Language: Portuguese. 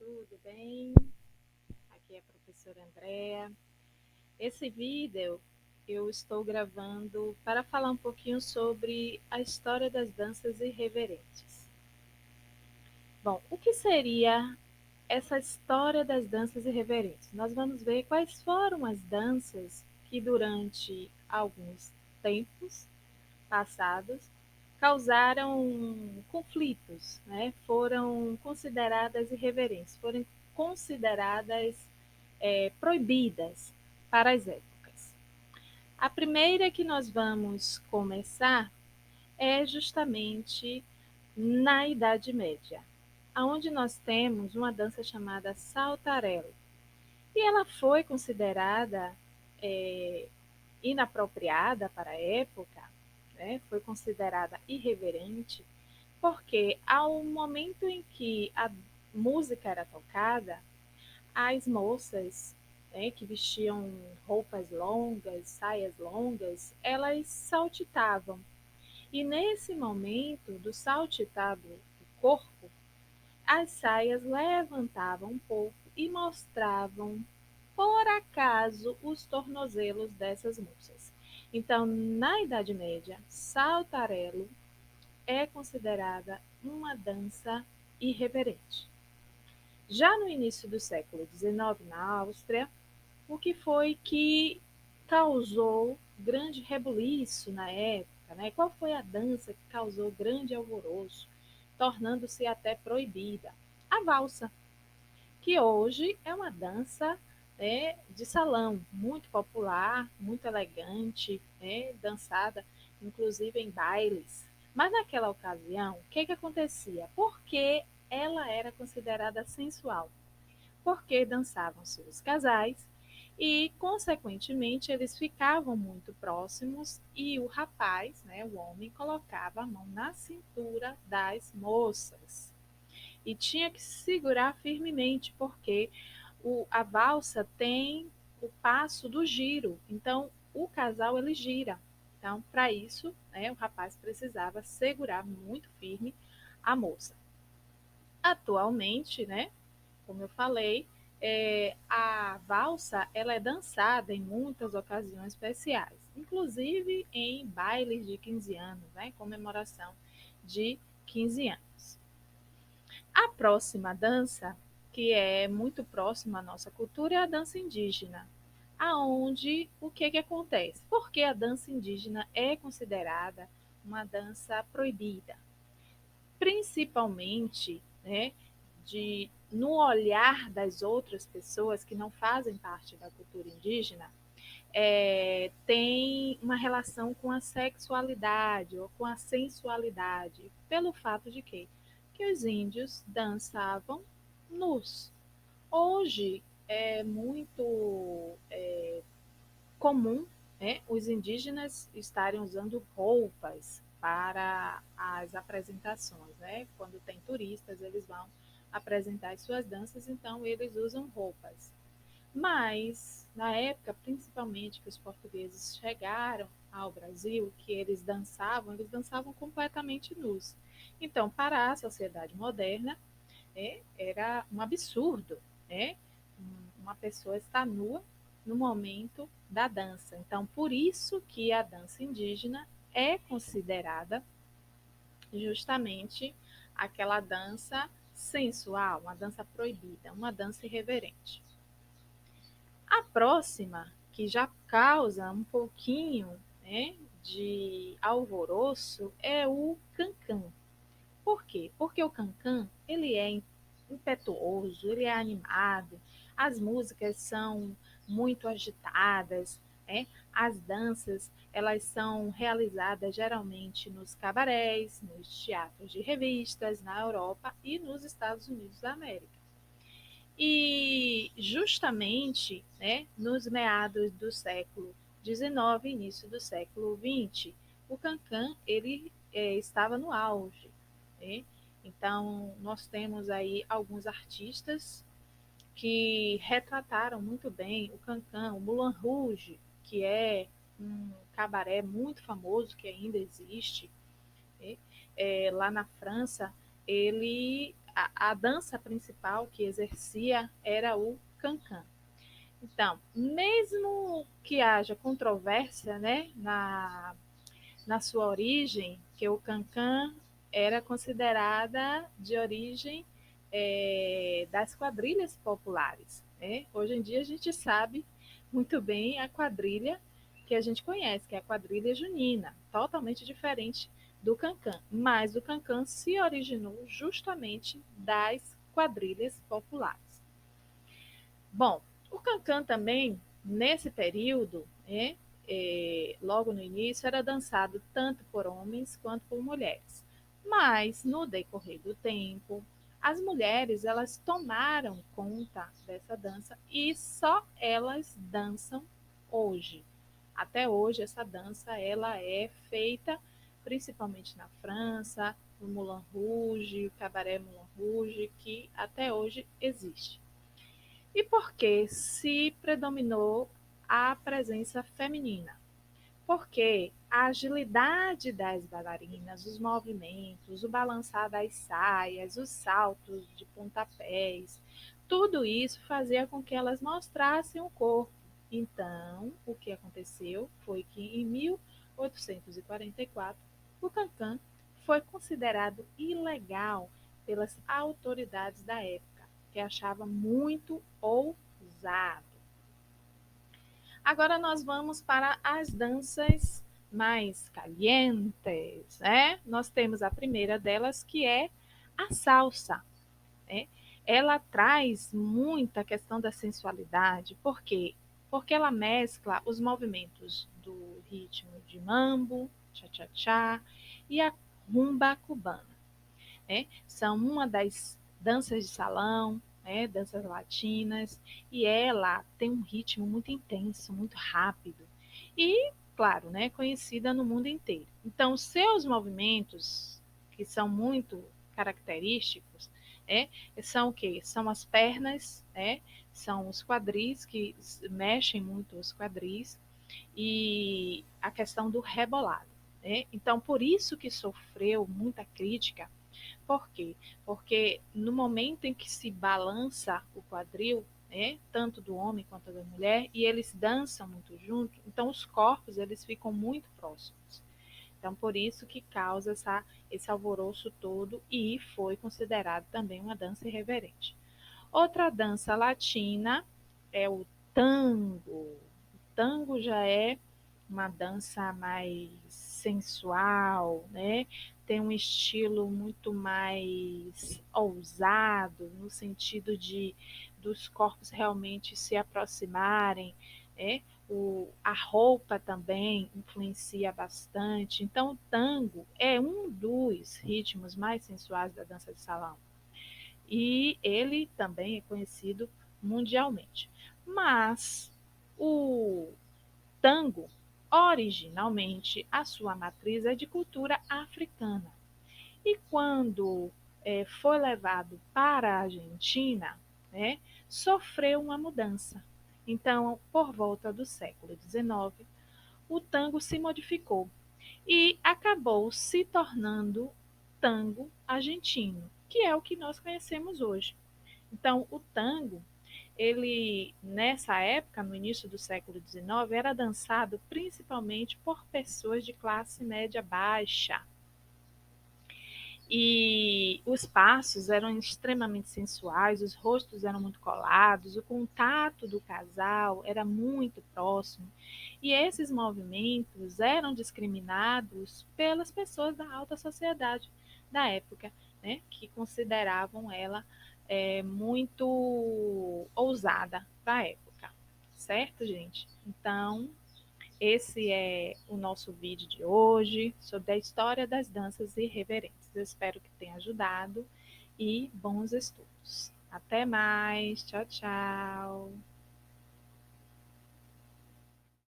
tudo bem? Aqui é a professora Andrea. Esse vídeo eu estou gravando para falar um pouquinho sobre a história das danças irreverentes. Bom, o que seria essa história das danças irreverentes? Nós vamos ver quais foram as danças que durante alguns tempos passados causaram conflitos, né? Foram consideradas irreverentes, foram consideradas proibidas para as épocas. A primeira que nós vamos começar é justamente na Idade Média, onde nós temos uma dança chamada saltarello. E ela foi considerada é, inapropriada para a época, né? Foi considerada irreverente, porque ao momento em que a música era tocada, as moças, né, que vestiam roupas longas, saias longas, elas saltitavam. E nesse momento do saltitar do corpo, as saias levantavam um pouco e mostravam, por acaso, os tornozelos dessas moças. Então, na Idade Média, saltarello é considerada uma dança irreverente. Já no início do século XIX, na Áustria, o que foi que causou grande rebuliço na época, né? Qual foi a dança que causou grande alvoroço, tornando-se até proibida? A valsa, que hoje é uma dança, né, de salão, muito popular, muito elegante, né, dançada inclusive em bailes. Mas naquela ocasião, o que acontecia? Porque ela era considerada sensual, porque dançavam-se os casais e, consequentemente, eles ficavam muito próximos e o rapaz, né, o homem, colocava a mão na cintura das moças e tinha que segurar firmemente, porque a valsa tem o passo do giro, então o casal ele gira. Então, para isso, né, o rapaz precisava segurar muito firme a moça. Atualmente, né, como eu falei, a valsa ela é dançada em muitas ocasiões especiais, inclusive em bailes de 15 anos, né, comemoração de 15 anos. A próxima dança, que é muito próxima à nossa cultura, é a dança indígena, aonde o que acontece? Porque a dança indígena é considerada uma dança proibida, principalmente, né, no olhar das outras pessoas que não fazem parte da cultura indígena, tem uma relação com a sexualidade ou com a sensualidade, pelo fato de que os índios dançavam nus. Hoje é muito comum, né, os indígenas estarem usando roupas para as apresentações, né? Quando tem turistas, eles vão apresentar as suas danças, então eles usam roupas. Mas, na época, principalmente que os portugueses chegaram ao Brasil, que eles dançavam completamente nus. Então, para a sociedade moderna, era um absurdo, né? Uma pessoa estar nua no momento da dança. Então, por isso que a dança indígena é considerada justamente aquela dança sensual, uma dança proibida, uma dança irreverente. A próxima, que já causa um pouquinho, né, de alvoroço, é o cancan. Por quê? Porque o cancan, ele é impetuoso, ele é animado, as músicas são muito agitadas, né? As danças, elas são realizadas geralmente nos cabarés, nos teatros de revistas, na Europa e nos Estados Unidos da América. E justamente, né, nos meados do século XIX, início do século XX, o cancan ele estava no auge, né? Então nós temos aí alguns artistas que retrataram muito bem o cancan, o Moulin Rouge, que é um cabaré muito famoso que ainda existe, né? Lá na França, ele a dança principal que exercia era o cancan. Então, mesmo que haja controvérsia, né, na sua origem, que o cancan era considerada de origem das quadrilhas populares. Né? Hoje em dia a gente sabe muito bem a quadrilha que a gente conhece, que é a quadrilha junina, totalmente diferente do cancan. Mas o cancan se originou justamente das quadrilhas populares. Bom, o cancan também, nesse período, logo no início, era dançado tanto por homens quanto por mulheres. Mas, no decorrer do tempo, as mulheres elas tomaram conta dessa dança e só elas dançam hoje. Até hoje, essa dança ela é feita principalmente na França, no Moulin Rouge, o Cabaret Moulin Rouge, que até hoje existe. E por que se predominou a presença feminina? Porque a agilidade das bailarinas, os movimentos, o balançar das saias, os saltos de pontapés, tudo isso fazia com que elas mostrassem o corpo. Então, o que aconteceu foi que em 1844 o cancan foi considerado ilegal pelas autoridades da época, que achava muito ousado. Agora nós vamos para as danças mais calientes, né? Nós temos a primeira delas que é a salsa, né? Ela traz muita questão da sensualidade, por quê? Porque ela mescla os movimentos do ritmo de mambo, cha-cha-cha e a rumba cubana, né? São uma das danças de salão, né? Danças latinas, e ela tem um ritmo muito intenso, muito rápido e, claro, né? Conhecida no mundo inteiro. Então, seus movimentos, que são muito característicos, né? São o quê? São as pernas, né? São os quadris, que mexem muito os quadris, e a questão do rebolado. Né? Então, por isso que sofreu muita crítica. Por quê? Porque no momento em que se balança o quadril, né, tanto do homem quanto da mulher, e eles dançam muito junto, então os corpos eles ficam muito próximos. Então, por isso que causa esse alvoroço todo e foi considerado também uma dança irreverente. Outra dança latina é o tango. O tango já é uma dança mais sensual, né? Tem um estilo muito mais ousado, no sentido de dos corpos realmente se aproximarem, né? A roupa também influencia bastante. Então, o tango é um dos ritmos mais sensuais da dança de salão. E ele também é conhecido mundialmente. Mas o tango, originalmente, a sua matriz é de cultura africana. E quando foi levado para a Argentina, né, sofreu uma mudança. Então, por volta do século XIX, o tango se modificou e acabou se tornando tango argentino, que é o que nós conhecemos hoje. Então, o tango, ele nessa época, no início do século XIX, era dançado principalmente por pessoas de classe média baixa. E os passos eram extremamente sensuais, os rostos eram muito colados, o contato do casal era muito próximo. E esses movimentos eram discriminados pelas pessoas da alta sociedade da época, né, que consideravam ela muito ousada para a época, certo, gente? Então, esse é o nosso vídeo de hoje sobre a história das danças irreverentes. Eu espero que tenha ajudado e bons estudos. Até mais. Tchau, tchau.